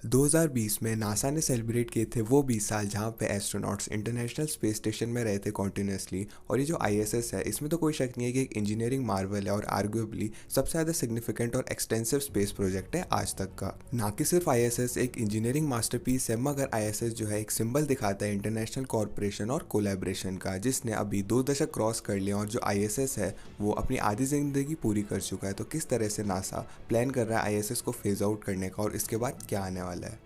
2020 में नासा ने सेलिब्रेट किए थे वो 20 साल जहां पे एस्ट्रोनॉट्स इंटरनेशनल स्पेस स्टेशन में रहे थे कॉन्टिन्यूसली। और ये जो आईएसएस है इसमें तो कोई शक नहीं है कि एक इंजीनियरिंग मार्वल है और आर्गुएबली सबसे ज़्यादा सिग्निफिकेंट और एक्सटेंसिव स्पेस प्रोजेक्ट है आज तक का। ना कि सिर्फ आईएसएस एक इंजीनियरिंग मास्टरपीस है, मगर आईएसएस जो है एक सिंबल दिखाता है इंटरनेशनल कॉर्पोरेशन और कोलैबोरेशन का, जिसने अभी 2 दशक क्रॉस कर लिया और जो आईएसएस है वो अपनी आधी जिंदगी पूरी कर चुका है। तो किस तरह से नासा प्लान कर रहा है आईएसएस को फेज आउट करने का और इसके बाद क्या आने वाला है।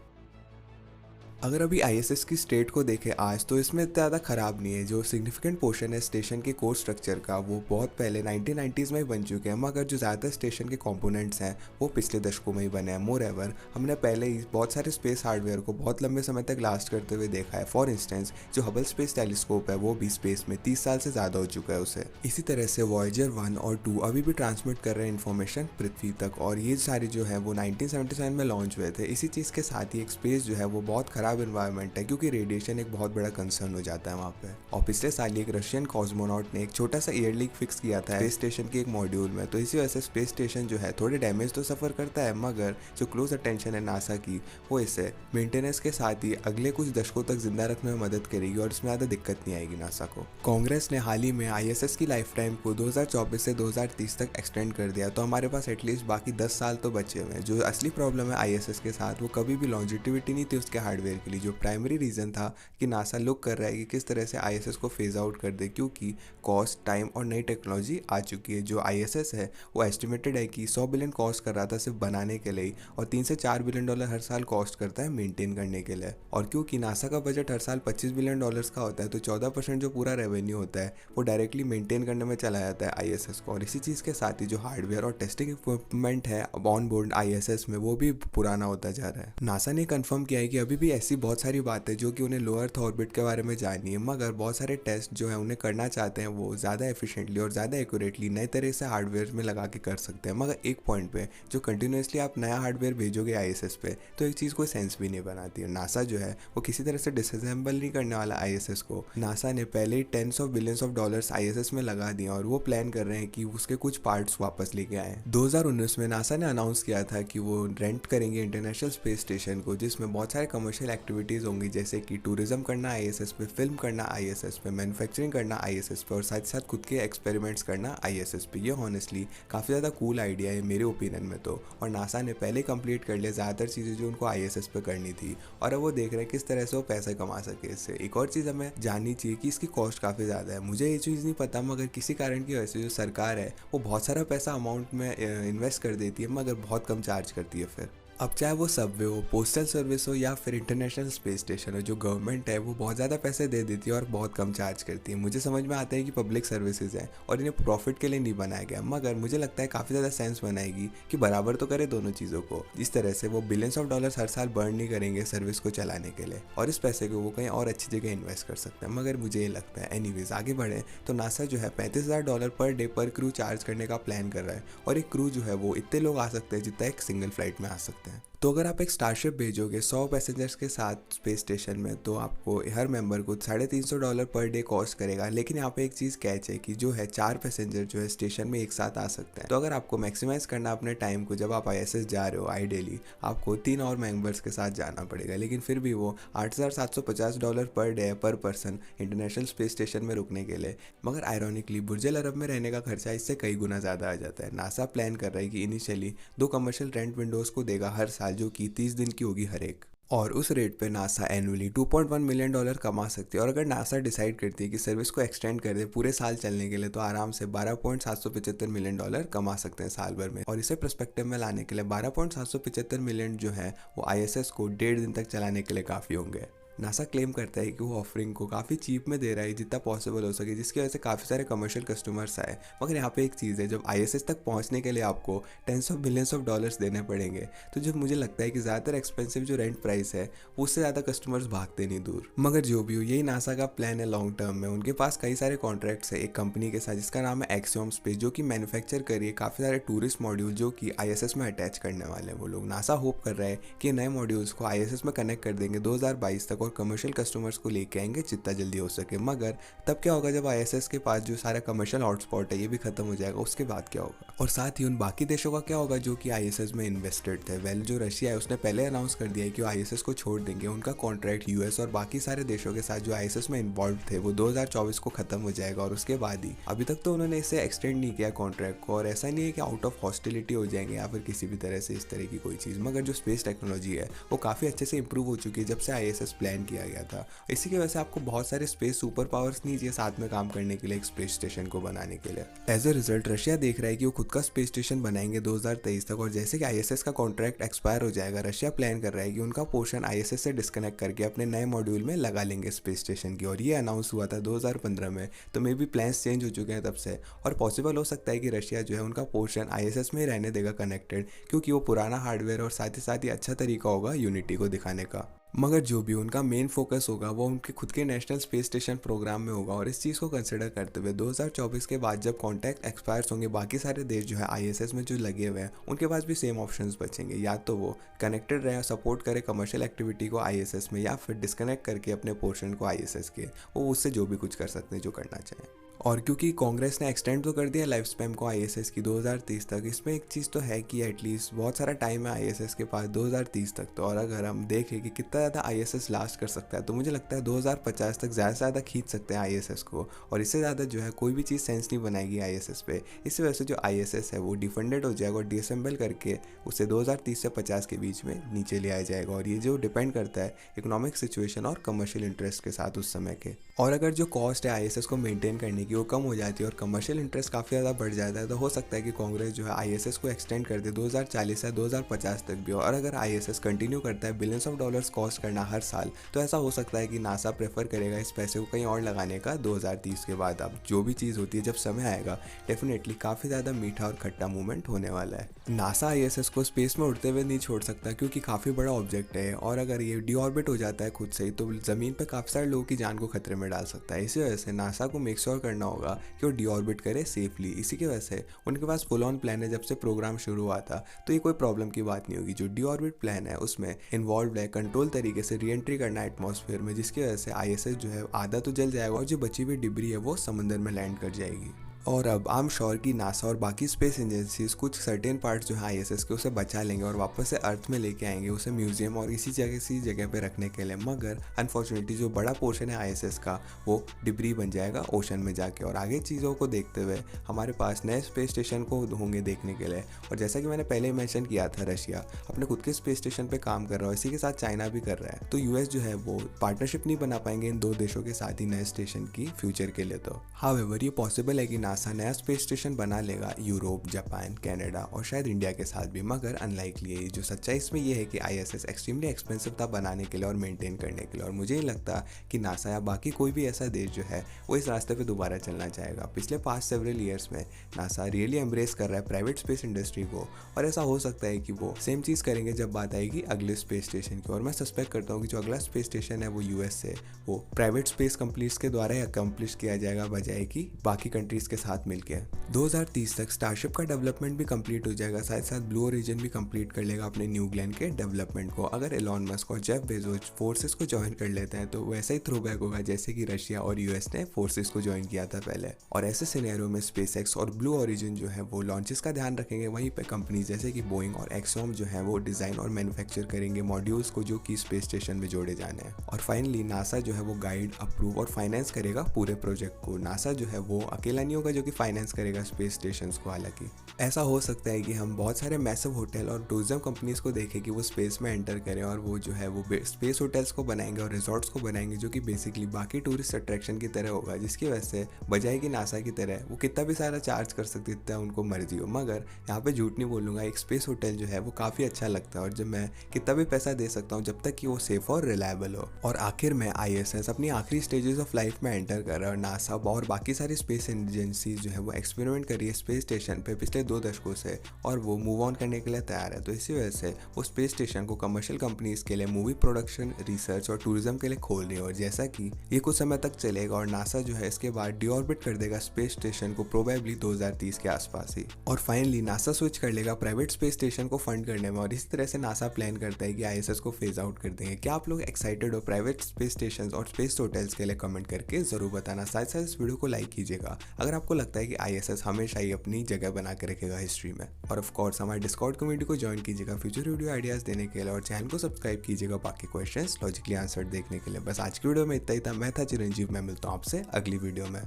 अगर अभी आईएसएस की स्टेट को देखें आज, तो इसमें इतना ज़्यादा ख़राब नहीं है। जो सिग्निफिकेंट पोर्शन है स्टेशन के कोर स्ट्रक्चर का वो बहुत पहले 1990s में ही बन चुके हैं, मगर जो ज़्यादातर स्टेशन के कंपोनेंट्स हैं वो पिछले दशकों में ही बने हैं। मोर एवर हमने पहले ही बहुत सारे स्पेस हार्डवेयर को बहुत लंबे समय तक लास्ट करते हुए देखा है। फॉर इंस्टेंस जो हबल स्पेस टेलीस्कोप है वो भी स्पेस में 30 साल से ज़्यादा हो चुका है उसे। इसी तरह से वॉयेजर 1 और 2 अभी भी ट्रांसमिट कर रहे हैं इन्फॉर्मेशन पृथ्वी तक, और ये सारे जो है वो 1977 में लॉन्च हुए थे। इसी चीज़ के साथ ही एक स्पेस जो है वो बहुत ख़राब इन्वायरमेंट है, क्योंकि रेडिएशन एक बहुत बड़ा कंसर्न हो जाता है वहाँ पे। और पिछले साल एक रशियन कॉस्मोनॉट ने एक छोटा सा एयर लीक फिक्स किया था स्पेस स्टेशन के एक मॉड्यूल में। तो इसी वजह से स्पेस स्टेशन जो है थोड़े डैमेज तो सफ़र करता है, मगर जो क्लोज अटेंशन है नासा की वो इसे मेंटेनेंस के साथ ही अगले कुछ दशकों तक जिंदा रखने में मदद करेगी और इसमें ज़्यादा दिक्कत नहीं आएगी नासा को। कांग्रेस ने हाल ही में आईएसएस की लाइफ टाइम को 2024 से 2030 तक एक्सटेंड कर दिया, तो हमारे पास एटलीस्ट बाकी 10 साल तो बचे हुए हैं। जो असली प्रॉब्लम है आईएसएस के साथ वो कभी भी लॉन्जिटिविटी नहीं थी उसके हार्डवेयर के लिए। जो प्राइमरी रीज़न था कि नासा लुक कर रहा है कि किस तरह से आईएसएस को फेज आउट कर दे, क्योंकि कॉस्ट, टाइम और नई टेक्नोलॉजी आ चुकी है। जो आईएसएस है वो एस्टिमेटेड है कि 100 बिलियन कॉस्ट कर रहा था सिर्फ बनाने के लिए, और 3 से 4 बिलियन डॉलर हर साल कॉस्ट करता है मेंटेन करने के लिए। और क्योंकि नासा का बजट हर साल 25 बिलियन डॉलर्स का होता है, तो 14% जो पूरा रेवेन्यू होता है वो डायरेक्टली मेंटेन करने में चला जाता है आईएसएस को। और इसी चीज़ के साथ ही जो हार्डवेयर और टेस्टिंग इक्विपमेंट है ऑन बोर्ड आईएसएस में वो भी पुराना होता जा रहा है। नासा ने कंफर्म किया है कि अभी भी ऐसी बहुत सारी बातें जो कि उन्हें लो अर्थ ऑर्बिट के बारे में जाननी है, मगर बहुत सारे टेस्ट जो है उन्हें करना चाहते हैं वो ज़्यादा एफिशिएंटली और ज़्यादा एक्यूरेटली नए तरह से हार्डवेयर में लगा के कर सकते हैं। मगर एक पॉइंट पे जो कंटिन्यूसली आप नया हार्डवेयर भेजोगे आईएसएस पे, तो एक चीज़ कोई सेंस भी नहीं बनाती है। नासा जो है वो किसी तरह से डिसअसेंबल नहीं करने वाला आईएसएस को। नासा ने पहले ही tens of billions of dollars ISS में लगा दिए और वो प्लान कर रहे हैं कि उसके कुछ पार्ट्स वापस लेके आए। 2019 में नासा ने अनाउंस किया था कि वो रेंट करेंगे इंटरनेशनल स्पेस स्टेशन को, जिसमें बहुत सारे कमर्शियल एक्टिविटीज़ होंगी, जैसे कि टूरिज्म करना आईएसएस पे, फिल्म करना आईएसएस पे, मैन्युफैक्चरिंग करना आईएसएस पे, और साथ साथ खुद के एक्सपेरिमेंट्स करना आईएसएस पे। ये हॉनेस्टली काफ़ी ज़्यादा कूल आइडिया है मेरे ओपिनियन में तो। और नासा ने पहले कंप्लीट कर लिया ज़्यादातर चीज़ें जो उनको आईएसएस पे करनी थी, और अब वो देख रहे हैं किस तरह से वो पैसे कमा सके इससे। एक और चीज़ हमें जाननी चाहिए कि इसकी कॉस्ट काफ़ी ज़्यादा है। मुझे ये चीज़ नहीं पता, मगर किसी कारण की वजह से जो सरकार है वो बहुत सारा पैसा अमाउंट में इन्वेस्ट कर देती है, मगर बहुत कम चार्ज करती है फिर। अब चाहे वो सबवे हो, पोस्टल सर्विस हो या फिर इंटरनेशनल स्पेस स्टेशन हो, जो गवर्नमेंट है वो बहुत ज़्यादा पैसे दे देती है और बहुत कम चार्ज करती है। मुझे समझ में आता है कि पब्लिक सर्विसेज हैं और इन्हें प्रॉफिट के लिए नहीं बनाया गया, मगर मुझे लगता है काफ़ी ज़्यादा सेंस बनाएगी कि बराबर तो करे दोनों चीज़ों को। इस तरह से वो बिलियंस ऑफ डॉलर्स हर साल बर्न नहीं करेंगे सर्विस को चलाने के लिए, और इस पैसे को वो कहीं और अच्छी जगह इन्वेस्ट कर सकते हैं। मगर मुझे ये लगता है एनीवेज आगे बढ़े तो नासा जो है $35,000 पर डे पर क्रू चार्ज करने का प्लान कर रहा है, और एक क्रू जो है वो इतने लोग आ सकते हैं जितना एक सिंगल फ्लाइट में आ सकते हैं। तो अगर आप एक स्टारशिप भेजोगे 100 पैसेंजर्स के साथ स्पेस स्टेशन में, तो आपको हर मेंबर को $350 पर डे कॉस्ट करेगा। लेकिन यहाँ पे एक चीज़ कैच है कि जो है 4 पैसेंजर जो है स्टेशन में एक साथ आ सकते हैं। तो अगर आपको मैक्सिमाइज करना अपने टाइम को, जब आप आईएसएस जा रहे हो आइडियली आपको 3 और मेंबर्स के साथ जाना पड़ेगा, लेकिन फिर भी वो $8,750 पर डे पर पर्सन इंटरनेशनल स्पेस स्टेशन में रुकने के लिए। मगर आयरॉनिकली बुर्ज अल अरब में रहने का खर्चा इससे कई गुना ज़्यादा आ जाता है। नासा प्लान कर रहा है कि इनिशियली 2 कमर्शियल रेंट विंडोज़ को देगा हर साल, जो कि 30 दिन की होगी हर एक, और उस रेट पे नासा एनुअली $2.1 मिलियन कमा सकती है। और अगर नासा डिसाइड करती है कि सर्विस को एक्सटेंड कर दे पूरे साल चलने के लिए, तो आराम से $12.775 मिलियन कमा सकते हैं साल भर में। और इसे पर्सपेक्टिव में लाने के लिए 12.775 मिलियन जो है वो आईएसएस को 1.5 दिन तक चलाने के लिए काफ़ी होंगे। नासा क्लेम करता है कि वो ऑफरिंग को काफ़ी चीप में दे रहा है जितना पॉसिबल हो सके, जिसकी वजह से काफ़ी सारे कमर्शियल कस्टमर्स आए। मगर यहाँ पे एक चीज़ है, जब आईएसएस तक पहुँचने के लिए आपको tens of billions of dollars देने पड़ेंगे, तो जो मुझे लगता है कि ज़्यादातर एक्सपेंसिव जो रेंट प्राइस है उससे ज़्यादा कस्टमर्स भागते नहीं दूर। मगर जो भी हो, यही नासा का प्लान है लॉन्ग टर्म में। उनके पास कई सारे कॉन्ट्रैक्ट्स है एक कंपनी के साथ जिसका नाम है एक्सियोम स्पेस, जो कि मैन्युफैक्चर करिए काफ़ी सारे टूरिस्ट मॉड्यूल जो कि आईएसएस में अटैच करने वाले हैं वो लोग। नासा होप कर रहा है कि नए मॉड्यूल्स को आईएसएस में कनेक्ट कर देंगे 2022 तक, और और कमर्शियल कस्टमर्स को लेके आएंगे जितना जल्दी हो सके। मगर तब क्या होगा जब आईएसएस के पास जो सारा कमर्शियल हॉटस्पॉट है ये भी खत्म हो जाएगा, उसके बाद क्या होगा? और साथ ही उन बाकी देशों का क्या होगा जो कि आईएसएस में इन्वेस्टेड थे? वेल, जो रशिया है उसने पहले अनाउंस कर दिया है कि वो आईएसएस को छोड़ देंगे। उनका कॉन्ट्रैक्ट यूएस और बाकी सारे देशों के साथ जो आईएसएस में इन्वॉल्व थे वो 2024 को खत्म हो जाएगा। और उसके बाद ही अभी तक तो उन्होंने इसे एक्सटेंड नहीं किया कॉन्ट्रैक्ट को, और ऐसा नहीं है कि आउट ऑफ हॉस्टिलिटी हो जाएंगे या फिर किसी भी तरह से इस तरह की कोई चीज़। मगर जो स्पेस टेक्नोलॉजी है वो काफ़ी अच्छे से इंप्रूव हो चुकी है जब से आईएसएस प्लान किया गया था। इसी की वजह से आपको बहुत सारे स्पेस सुपर पावर्स नहीं चाहिए साथ में काम करने के लिए एक स्पेस स्टेशन को बनाने के लिए। एज अ रिजल्ट रशिया देख रहा है कि वो खुद का स्पेस स्टेशन बनाएंगे 2023 तक, और जैसे कि आईएसएस का कॉन्ट्रैक्ट एक्सपायर हो जाएगा रशिया प्लान कर रहा है कि उनका पोर्शन आईएसएस से डिस्कनेक्ट करके अपने नए मॉड्यूल में लगा लेंगे स्पेस स्टेशन की। और ये अनाउंस हुआ था 2015 में, तो मे बी प्लान्स चेंज हो चुके हैं तब से। और पॉसिबल हो सकता है कि रशिया जो है उनका पोर्शन आईएसएस में ही रहने देगा कनेक्टेड, क्योंकि वो पुराना हार्डवेयर और साथ ही अच्छा तरीका होगा यूनिटी को दिखाने का। मगर जो भी उनका मेन फोकस होगा वो उनके खुद के नेशनल स्पेस स्टेशन प्रोग्राम में होगा। और इस चीज़ को कंसिडर करते हुए 2024 के बाद जब कॉन्ट्रैक्ट एक्सपायर्स होंगे बाकी सारे देश जो है आईएसएस में जो लगे हुए हैं उनके पास भी सेम ऑप्शंस बचेंगे, या तो वो कनेक्टेड रहे, सपोर्ट करे कमर्शियल एक्टिविटी को आईएसएस में, या फिर डिस्कनेक्ट करके अपने पोर्शन को आईएसएस के वो उससे जो भी कुछ कर सकते हैं जो करना चाहें। और क्योंकि कांग्रेस ने एक्सटेंड तो कर दिया लाइफ स्पैन को आईएसएस की 2030 तक, इसमें एक चीज़ तो है कि एटलीस्ट बहुत सारा टाइम है आईएसएस के पास 2030 तक। तो और अगर हम देखें कि कितना ज़्यादा आईएसएस लास्ट कर सकता है तो मुझे लगता है 2050 तक ज़्यादा से ज़्यादा खींच सकते हैं आईएसएस को, और इससे ज़्यादा जो है कोई भी चीज़ सेंस नहीं बनाएगी आईएसएस पे। इसी वजह से जो आईएसएस है वो डिफंडेड हो जाएगा और डिसेंबल करके उसे 2030 से 50 के बीच में नीचे ले आया जाएगा। और ये जो डिपेंड करता है इकोनॉमिक सिचुएशन और कमर्शियल इंटरेस्ट के साथ उस समय के। और अगर जो कॉस्ट है आईएसएस को मेंटेन करने की वो कम हो जाती है और कमर्शियल इंटरेस्ट काफ़ी ज़्यादा बढ़ जाता है, तो हो सकता है कि कांग्रेस जो है आईएसएस को एक्सटेंड कर दे 2040 या 2050 तक भी। और अगर आईएसएस कंटिन्यू करता है बिलियंस ऑफ डॉलर्स कॉस्ट करना हर साल, तो ऐसा हो सकता है कि नासा प्रेफर करेगा इस पैसे को कहीं और लगाने का 2030 के बाद। अब जो भी चीज़ होती है जब समय आएगा डेफिनेटली काफ़ी ज़्यादा मीठा और खट्टा मूवमेंट होने वाला है। नासा आईएसएस को स्पेस में उड़ते हुए नहीं छोड़ सकता क्योंकि काफ़ी बड़ा ऑब्जेक्ट है, और अगर ये डीऑर्बिट हो जाता है खुद से ही तो ज़मीन पर काफ़ी सारे लोगों की जान को खतरे में डाल सकता है। इसी वजह से नासा को मेक श्योर करना होगा कि वो डीऑर्बिट करे सेफली। इसी की वजह से उनके पास फुल ऑन प्लान है। जब से प्रोग्राम शुरू हुआ था तो ये कोई प्रॉब्लम की बात नहीं होगी। जो डीऑर्बिट प्लान है उसमें इन्वॉल्व है कंट्रोल तरीके से री एंट्री करना एटमॉस्फेयर में, जिसकी वजह से आईएसएस जो है आधा तो जल जाएगा और जो बची हुई डिब्री है वो समंदर में लैंड कर जाएगी। और अब आई एम श्योर कि नासा और बाकी स्पेस एजेंसीज कुछ सर्टेन पार्ट्स जो है आईएसएस के उसे बचा लेंगे और वापस से अर्थ में लेके आएंगे उसे म्यूजियम और इसी जगह पे रखने के लिए। मगर अनफॉर्चुनेटली जो बड़ा पोर्शन है आईएसएस का वो डिब्री बन जाएगा ओशन में जाके। और आगे चीज़ों को देखते हुए हमारे पास नए स्पेस स्टेशन को होंगे देखने के लिए। और जैसा कि मैंने पहले ही मेंशन किया था रशिया अपने खुद के स्पेस स्टेशन पर काम कर रहा है, इसी के साथ चाइना भी कर रहा है। तो यूएस जो है वो पार्टनरशिप नहीं बना पाएंगे इन दो देशों के साथ ही नए स्टेशन की फ्यूचर के लिए। तो हाउएवर ये पॉसिबल है कि नासा नया स्पेस स्टेशन बना लेगा यूरोप, जापान, कनाडा और शायद इंडिया के साथ भी। मगर अनलाइकली है। जो सच्चाई इसमें यह है कि आईएसएस एक्सट्रीमली एक्सपेंसिव था बनाने के लिए और मेंटेन करने के लिए, और मुझे नहीं लगता कि नासा या बाकी कोई भी ऐसा देश जो है वो इस रास्ते पे दोबारा चलना चाहेगा। पिछले पास्ट सेवरल ईयर्स में नासा रियली एम्ब्रेस कर रहा है प्राइवेट स्पेस इंडस्ट्री को, और ऐसा हो सकता है कि वो सेम चीज़ करेंगे जब बात आएगी अगले स्पेस स्टेशन की। और मैं सस्पेक्ट करता हूँ कि जो अगला स्पेस स्टेशन है वो यूएस से वो प्राइवेट स्पेस कंपनीज के द्वारा ही अकम्प्लिश किया जाएगा बजाय कि बाकी कंट्रीज के साथ मिलकर। 2030 तक स्टारशिप का डेवलपमेंट भी कंप्लीट हो जाएगा, साथ साथ ब्लू ओरिजिन भी कंप्लीट कर लेगा अपने न्यू ग्लेन के डेवलपमेंट को। अगर एलॉन मस्क और जेफ बेजोस फोर्सेस को ज्वाइन कर लेते हैं तो वैसा ही थ्रोबैक होगा जैसे कि रशिया और यूएस ने फोर्सेस को ज्वाइन किया था पहले। और ऐसे सिनेरियो में स्पेसएक्स और ब्लू ओरिजिन जो है वो लॉन्चेस का ध्यान रखेंगे, वहीं पे कंपनी जैसे कि बोइंग और एक्सॉम जो है वो डिजाइन और मैन्युफैक्चर करेंगे मॉड्यूल्स को जो कि स्पेस स्टेशन में जोड़े जाने हैं। और फाइनली नासा जो है वो गाइड, अप्रूव और फाइनेंस करेगा पूरे प्रोजेक्ट को। नासा जो है वो अकेला नहीं होगा जो कि फाइनेंस करेगा स्पेस स्टेशंस को। हालांकि ऐसा हो सकता है कि हम बहुत सारे मैसिव होटल और टूरिज्म कंपनीज को देखें कि वो स्पेस में एंटर करें और वो जो है वो स्पेस होटल्स को बनाएंगे और रिजॉर्ट्स को बनाएंगे जो कि बेसिकली बाकी टूरिस्ट अट्रैक्शन की तरह होगा, जिसकी वजह से बजाय कि नासा की तरह वो कितना भी सारा चार्ज कर सकते इतना उनको मर्जी हो। मगर यहाँ पे झूठ नहीं बोलूँगा, एक स्पेस होटल जो है वो काफ़ी अच्छा लगता है और जब मैं कितना भी पैसा दे सकता हूँ जब तक कि वो सेफ और रिलायबल हो। और आखिर में आईएसएस अपनी आखिरी स्टेजेस ऑफ लाइफ में एंटर कर रहा है और नासा और बाकी सारी स्पेस एजेंसी एजेंसी जो है वो एक्सपेरिमेंट कर रही है स्पेस स्टेशन पे पिछले 2 दशकों से, और वो मूव ऑन करने के लिए तैयार है। तो इसी वजह से वो स्पेस स्टेशन को कमर्शियल कंपनीज के लिए मूवी प्रोडक्शन, रिसर्च और टूरिज्म के लिए खोल रही है। और जैसा कि ये कुछ समय तक चलेगा और नासा जो है इसके बाद डीऑर्बिट कर देगा स्पेस स्टेशन को प्रोबेबली 2030 के आसपास ही। और फाइनली नासा स्विच कर लेगा प्राइवेट स्पेस स्टेशन को फंड करने में, और इसी तरह से नासा प्लान करता है कि आईएसएस को फेज आउट कर देंगे। क्या आप लोग एक्साइटेड हो प्राइवेट स्पेस स्टेशन और स्पेस होटल्स के लिए? कमेंट करके जरूर बताना। साथ साथ इस वीडियो को लाइक कीजिएगा अगर आपको लगता है कि आईएसएस हमेशा ही अपनी जगह बना के रखेगा हिस्ट्री में। और ऑफ कोर्स हमारे डिस्कॉर्ड कम्युनिटी को ज्वाइन कीजिएगा फ्यूचर वीडियो आइडियाज देने के लिए, और चैनल को सब्सक्राइब कीजिएगा बाकी क्वेश्चंस लॉजिकली आंसर देखने के लिए। बस आज की वीडियो में इतना ही था। मैं था चिरंजीव, मैं मिलता हूँ आपसे अगली वीडियो में।